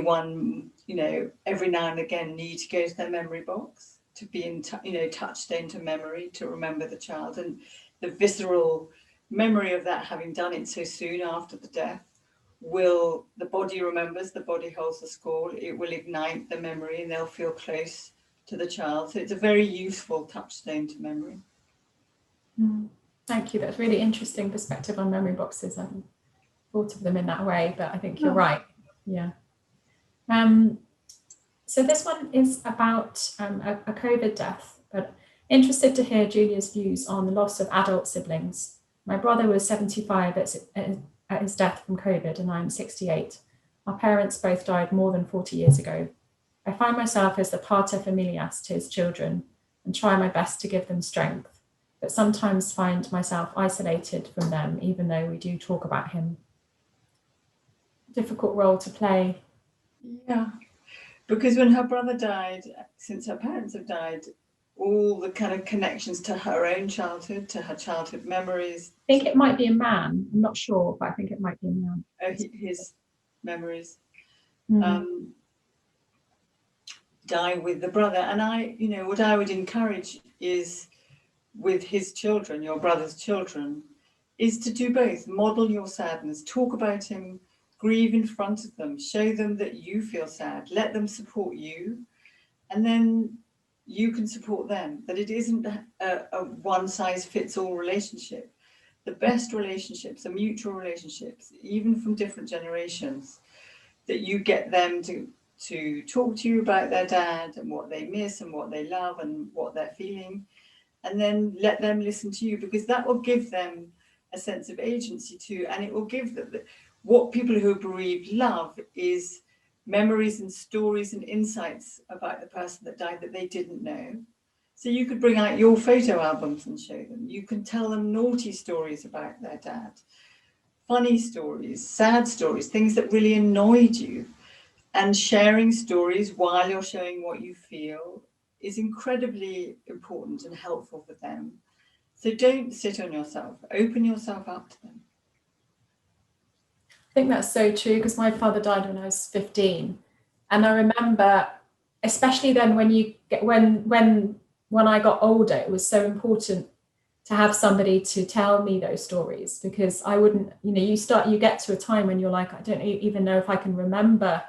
every now and again need to go to their memory box to be touched into memory, to remember the child. And the visceral memory of that, having done it so soon after the death, the body remembers, the body holds the score, it will ignite the memory and they'll feel close to the child. So it's a very useful touchstone to memory. Thank you. That's really interesting perspective on memory boxes. I haven't thought of them in that way, but I think you're right. Yeah. So this one is about a COVID death, but interested to hear Julia's views on the loss of adult siblings. My brother was 75 at his death from COVID, and I'm 68. Our parents both died more than 40 years ago. I find myself as the pater familias to his children and try my best to give them strength, but sometimes find myself isolated from them, even though we do talk about him. Difficult role to play. Yeah, because when her brother died, since her parents have died, all the kind of connections to her own childhood, to her childhood memories. I think it might be a man. I'm not sure, but I think it might be a man. His memories. die with the brother. And what I would encourage is, with his children, your brother's children, is to do both. Model your sadness, talk about him, grieve in front of them, show them that you feel sad, let them support you, and then you can support them. That it isn't a one-size-fits-all relationship. The best relationships are mutual relationships, even from different generations, that you get them to talk to you about their dad and what they miss and what they love and what they're feeling, and then let them listen to you, because that will give them a sense of agency too, and it will give them what people who are bereaved love is memories and stories and insights about the person that died that they didn't know. So you could bring out your photo albums and show them. You can tell them naughty stories about their dad, funny stories, sad stories, things that really annoyed you. And sharing stories while you're showing what you feel is incredibly important and helpful for them. So don't sit on yourself, open yourself up to them. I think that's so true, because my father died when I was 15. And I remember, especially then when I got older, it was so important to have somebody to tell me those stories, because I wouldn't, you get to a time when you're like, I don't even know if I can remember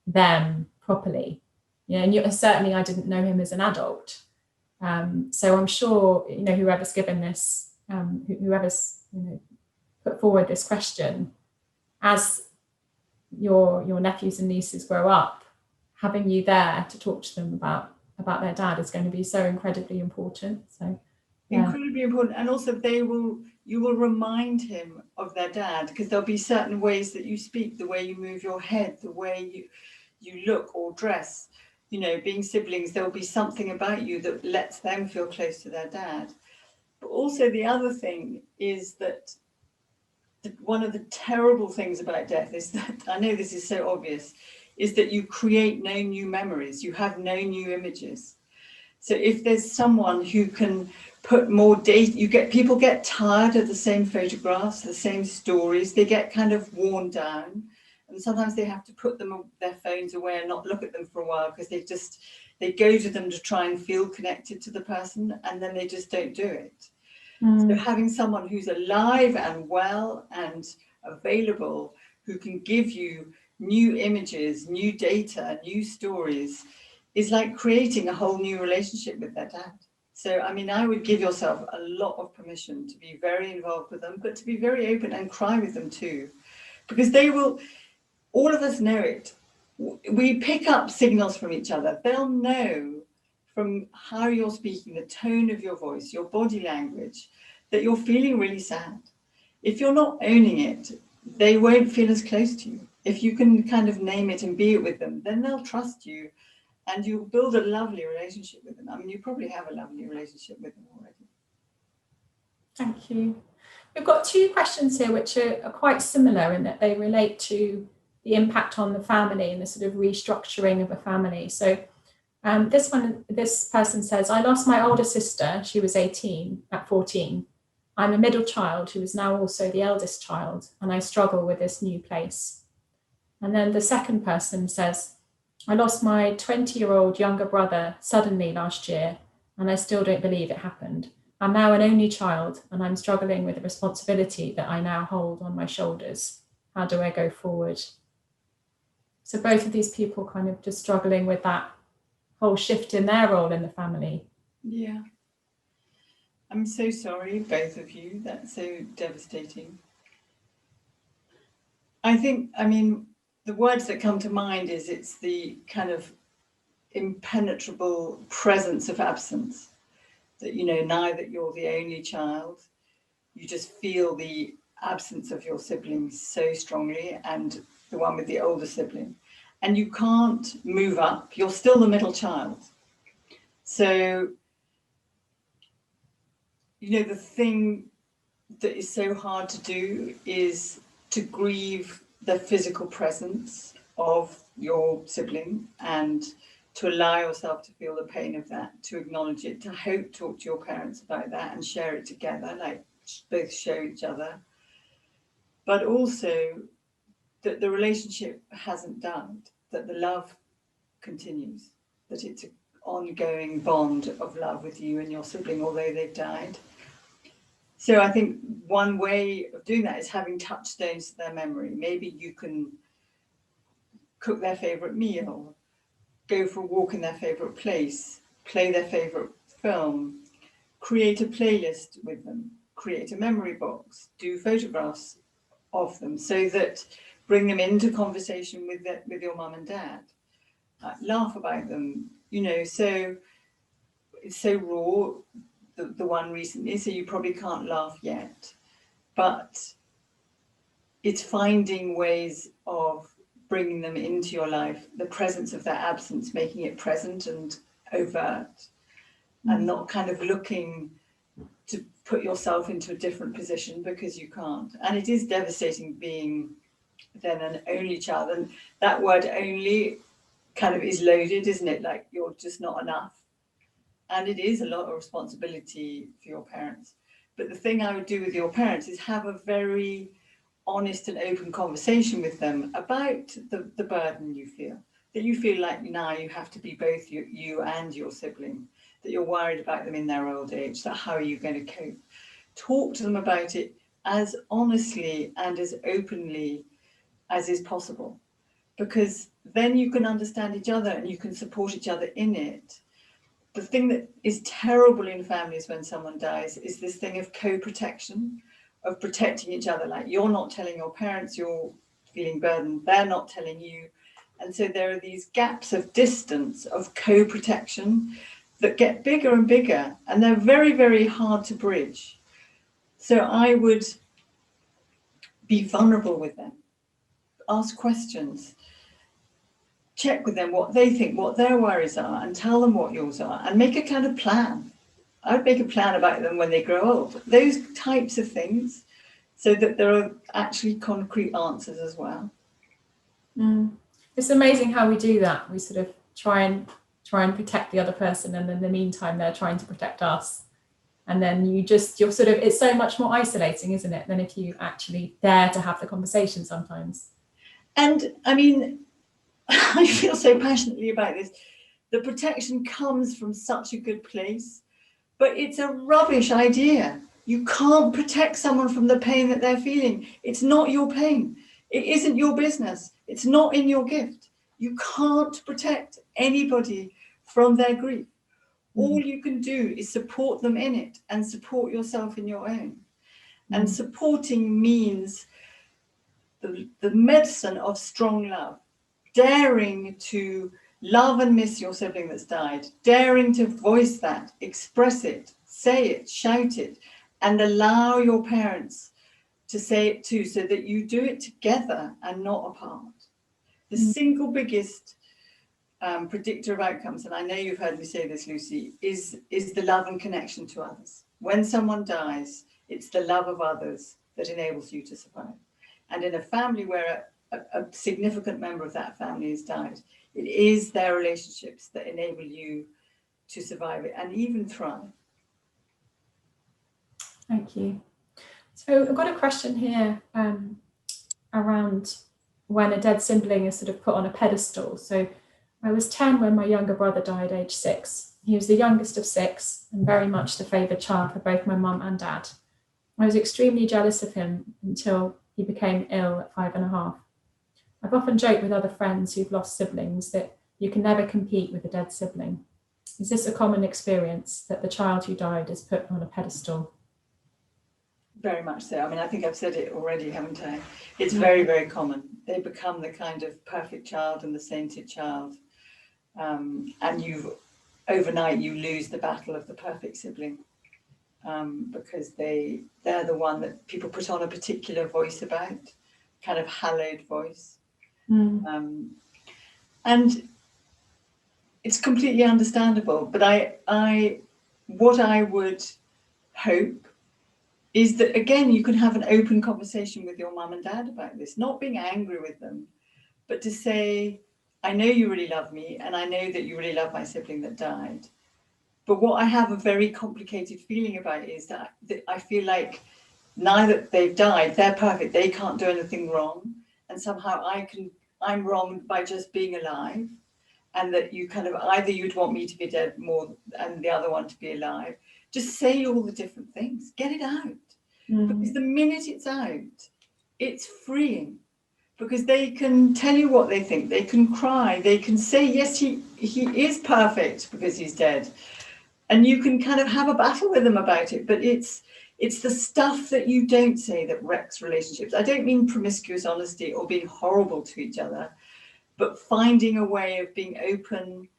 them properly. And certainly I didn't know him as an adult. So I'm sure, whoever's given this, whoever's put forward this question, as your nephews and nieces grow up, having you there to talk to them about their dad is going to be so incredibly important. So incredibly important. And also you will remind him of their dad, because there'll be certain ways that you speak, the way you move your head, the way you look or dress. Being siblings, there will be something about you that lets them feel close to their dad. But also the other thing is that one of the terrible things about death is that, I know this is so obvious, is that you create no new memories, you have no new images. So if there's someone who can put more data, people get tired of the same photographs, the same stories, they get kind of worn down. And sometimes they have to put their phones away and not look at them for a while, because they go to them to try and feel connected to the person, and then they just don't do it. So having someone who's alive and well and available, who can give you new images, new data, new stories, is like creating a whole new relationship with their dad. So, I would give yourself a lot of permission to be very involved with them, but to be very open and cry with them too, because all of us know it. We pick up signals from each other. They'll know from how you're speaking, the tone of your voice, your body language, that you're feeling really sad. If you're not owning it, they won't feel as close to you. If you can kind of name it and be it with them, then they'll trust you, and you'll build a lovely relationship with them. You probably have a lovely relationship with them already. Thank you. We've got two questions here which are quite similar in that they relate to the impact on the family and the sort of restructuring of a family. So this person says, I lost my older sister, she was 18 at 14. I'm a middle child who is now also the eldest child, and I struggle with this new place. And then the second person says, I lost my 20-year-old younger brother suddenly last year, and I still don't believe it happened. I'm now an only child, and I'm struggling with the responsibility that I now hold on my shoulders. How do I go forward? So both of these people kind of just struggling with that whole shift in their role in the family. Yeah. I'm so sorry, both of you. That's so devastating. I think, the words that come to mind is it's the kind of impenetrable presence of absence. That, now that you're the only child, you just feel the absence of your siblings so strongly, and the one with the older sibling. And you can't move up. You're still the middle child. So, the thing that is so hard to do is to grieve the physical presence of your sibling, and to allow yourself to feel the pain of that, to acknowledge it, to talk to your parents about that and share it together, like both show each other. But also that the relationship hasn't died. that the love continues, that it's an ongoing bond of love with you and your sibling, although they've died. So I think one way of doing that is having touchstones to their memory. Maybe you can cook their favourite meal, go for a walk in their favourite place, play their favourite film, create a playlist with them, create a memory box, do photographs of them, so that bring them into conversation with your mum and dad, laugh about them, you know. So it's so raw, the one recently, so you probably can't laugh yet, but it's finding ways of bringing them into your life, the presence of their absence, making it present and overt, and not kind of looking to put yourself into a different position, because you can't. And it is devastating being then an only child, and that word only kind of is loaded, isn't it? Like, you're just not enough. And it is a lot of responsibility for your parents. But the thing I would do with your parents is have a very honest and open conversation with them about the burden you feel, that you feel like now you have to be both you and your sibling, that you're worried about them in their old age, that how are you going to cope? Talk to them about it as honestly and as openly as is possible, because then you can understand each other and you can support each other in it. The thing that is terrible in families when someone dies is this thing of co-protection, of protecting each other. Like, you're not telling your parents you're feeling burdened, they're not telling you. And so there are these gaps of distance, of co-protection, that get bigger and bigger, and they're very, very hard to bridge. So I would be vulnerable with them, ask questions, check with them what they think, what their worries are, and tell them what yours are, and make a kind of plan. I would make a plan about them when they grow old, those types of things, so that there are actually concrete answers as well. It's amazing how we do that. We sort of try and protect the other person, and in the meantime they're trying to protect us. And then you're sort of, it's so much more isolating, isn't it, than if you actually dare to have the conversation sometimes. And I mean, I feel so passionately about this. The protection comes from such a good place, but it's a rubbish idea. You can't protect someone from the pain that they're feeling. It's not your pain. It isn't your business. It's not in your gift. You can't protect anybody from their grief. All you can do is support them in it and support yourself in your own. And supporting means the medicine of strong love, daring to love and miss your sibling that's died, daring to voice that, express it, say it, shout it, and allow your parents to say it too, so that you do it together and not apart. The single biggest predictor of outcomes, and I know you've heard me say this, Lucy, is the love and connection to others. When someone dies, it's the love of others that enables you to survive. And in a family where a significant member of that family has died, it is their relationships that enable you to survive it and even thrive. Thank you. So I've got a question here around when a dead sibling is sort of put on a pedestal. So I was 10 when my younger brother died, age 6. He was the youngest of 6 and very much the favoured child for both my mum and dad. I was extremely jealous of him until he became ill at 5.5. I've often joked with other friends who've lost siblings that you can never compete with a dead sibling. Is this a common experience, that the child who died is put on a pedestal? Very much so. I mean, I think I've said it already, haven't I? It's very, very common. They become the kind of perfect child and the sainted child. And overnight you lose the battle of the perfect sibling, because they're the one that people put on a particular voice about, kind of hallowed voice. And it's completely understandable. But what I would hope is that, again, you can have an open conversation with your mum and dad about this, not being angry with them, but to say, I know you really love me, and I know that you really love my sibling that died. But what I have a very complicated feeling about is that I feel like now that they've died, they're perfect, they can't do anything wrong. And somehow I can I'm wrong by just being alive, and that you kind of either you'd want me to be dead more and the other one to be alive. Just say all the different things, get it out. Because the minute it's out, it's freeing, because they can tell you what they think, they can cry, they can say, yes, he is perfect because he's dead. And you can kind of have a battle with them about it, but it's the stuff that you don't say that wrecks relationships. I don't mean promiscuous honesty or being horrible to each other, but finding a way of being open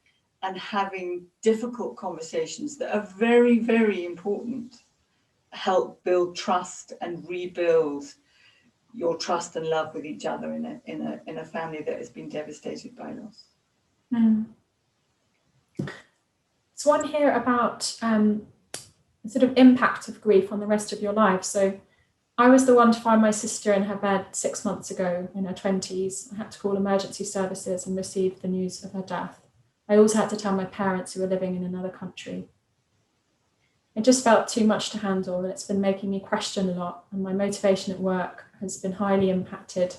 and having difficult conversations that are very, very important, help build trust and rebuild your trust and love with each other in a family that has been devastated by loss. So one here about the sort of impact of grief on the rest of your life. So I was the one to find my sister in her bed 6 months ago in her 20s. I had to call emergency services and receive the news of her death. I also had to tell my parents who were living in another country. It just felt too much to handle, and it's been making me question a lot, and my motivation at work has been highly impacted.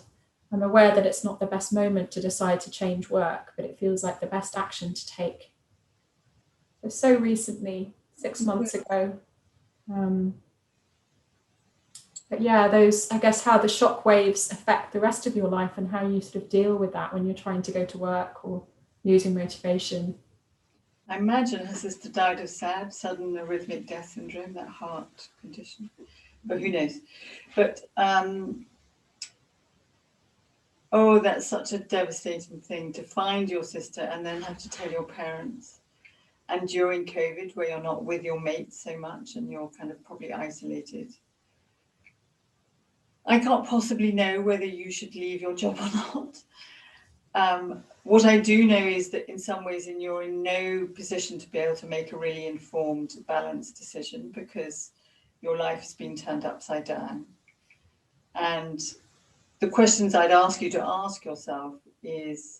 I'm aware that it's not the best moment to decide to change work, but it feels like the best action to take. So recently, 6 months ago. But yeah, those, I guess, how the shock waves affect the rest of your life and how you sort of deal with that when you're trying to go to work or losing motivation. I imagine her sister died of SAD, sudden arrhythmic death syndrome, that heart condition. But who knows? But oh, that's such a devastating thing to find your sister and then have to tell your parents. And during COVID, where you're not with your mates so much and you're kind of probably isolated. I can't possibly know whether you should leave your job or not. What I do know is that in some ways you're in no position to be able to make a really informed, balanced decision, because your life has been turned upside down. And the questions I'd ask you to ask yourself is,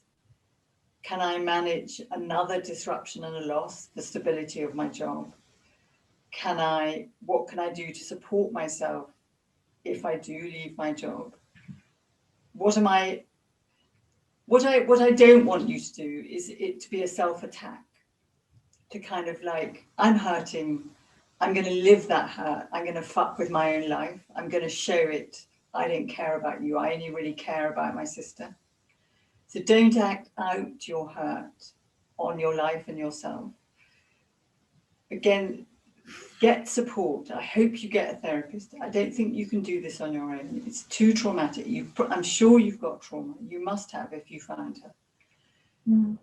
can I manage another disruption and a loss, the stability of my job? What can I do to support myself if I do leave my job? What I don't want you to do is it to be a self-attack, to kind of like, I'm hurting, I'm going to live that hurt, I'm going to fuck with my own life, I'm going to show it, I don't care about you, I only really care about my sister. So don't act out your hurt on your life and yourself. Again, get support. I hope you get a therapist. I don't think you can do this on your own. It's too traumatic. I'm sure you've got trauma. You must have if you found her.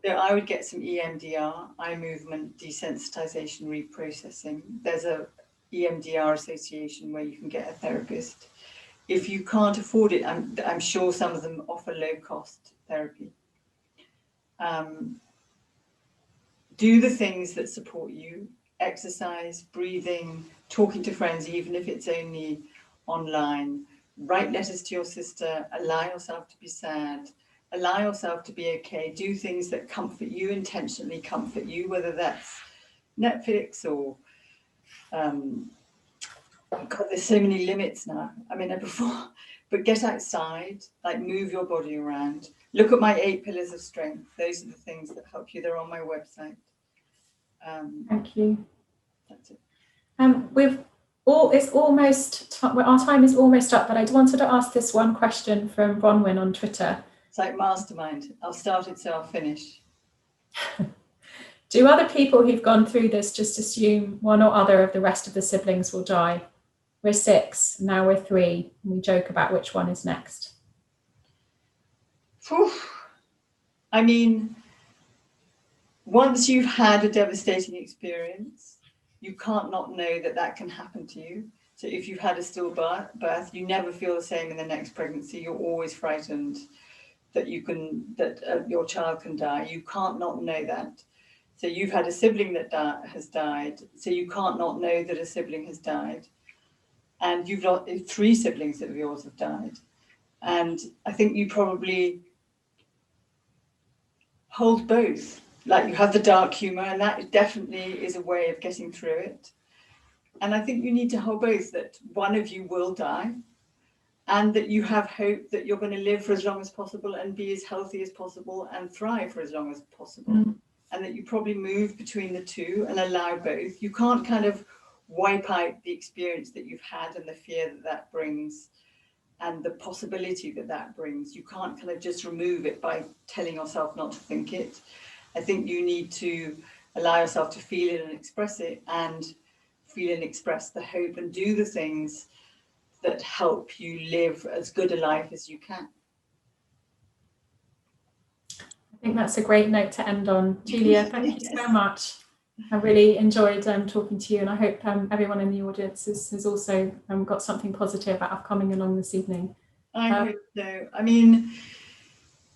So I would get some EMDR, eye movement, desensitization, reprocessing. There's a EMDR association where you can get a therapist. If you can't afford it, I'm sure some of them offer low-cost therapy. Do the things that support you. Exercise, breathing, talking to friends, even if it's only online. Write letters to your sister. Allow yourself to be sad. Allow yourself to be okay. Do things that comfort you, intentionally comfort you, whether that's Netflix or God, there's so many limits now. I mean, before, but get outside, like move your body around. Look at my 8 pillars of strength. Those are the things that help you. They're on my website. Thank you. That's it. It's almost our time is almost up, but I wanted to ask this one question from Bronwyn on Twitter. It's like mastermind. I'll start it, so I'll finish. Do other people who've gone through this just assume one or other of the rest of the siblings will die? We're 6, now we're 3, and we joke about which one is next. Whew. I mean, once you've had a devastating experience, you can't not know that can happen to you. So if you've had a stillbirth, you never feel the same in the next pregnancy. You're always frightened that your child can die. You can't not know that. So you've had a sibling that has died. So you can't not know that a sibling has died. And you've got 3 siblings of yours have died. And I think you probably hold both. Like, you have the dark humor, and that definitely is a way of getting through it. And I think you need to hold both, that one of you will die and that you have hope that you're going to live for as long as possible and be as healthy as possible and thrive for as long as possible. And that you probably move between the two and allow both. You can't kind of wipe out the experience that you've had and the fear that that brings and the possibility that that brings. You can't kind of just remove it by telling yourself not to think it. I think you need to allow yourself to feel it and express it, and feel and express the hope and do the things that help you live as good a life as you can. I think that's a great note to end on. Julia, thank you so much. I really enjoyed talking to you, and I hope everyone in the audience has also got something positive out of coming along this evening. I hope so. I mean,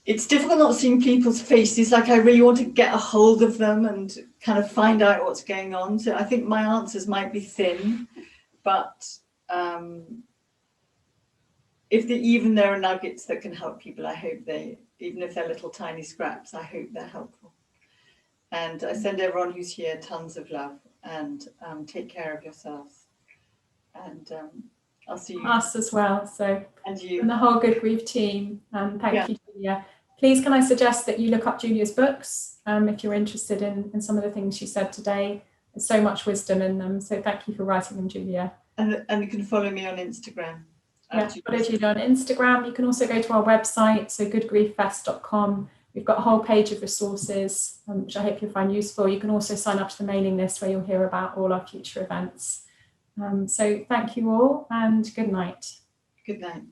it's difficult not seeing people's faces. Like, I really want to get a hold of them and kind of find out what's going on. So I think my answers might be thin, but if even there are nuggets that can help people, I hope even if they're little tiny scraps, I hope they're helpful. And I send everyone who's here tons of love, and take care of yourselves. And I'll see you. Us as well. So, and you. And the whole Good Grief team. Thank you, Julia. Please, can I suggest that you look up Julia's books if you're interested in some of the things she said today. There's so much wisdom in them. So thank you for writing them, Julia. And you can follow me on Instagram. Yeah, follow Julia on Instagram. You can also go to our website, so goodgrieffest.com. We've got a whole page of resources, which I hope you'll find useful. You can also sign up to the mailing list where you'll hear about all our future events. So thank you all, and good night. Good night.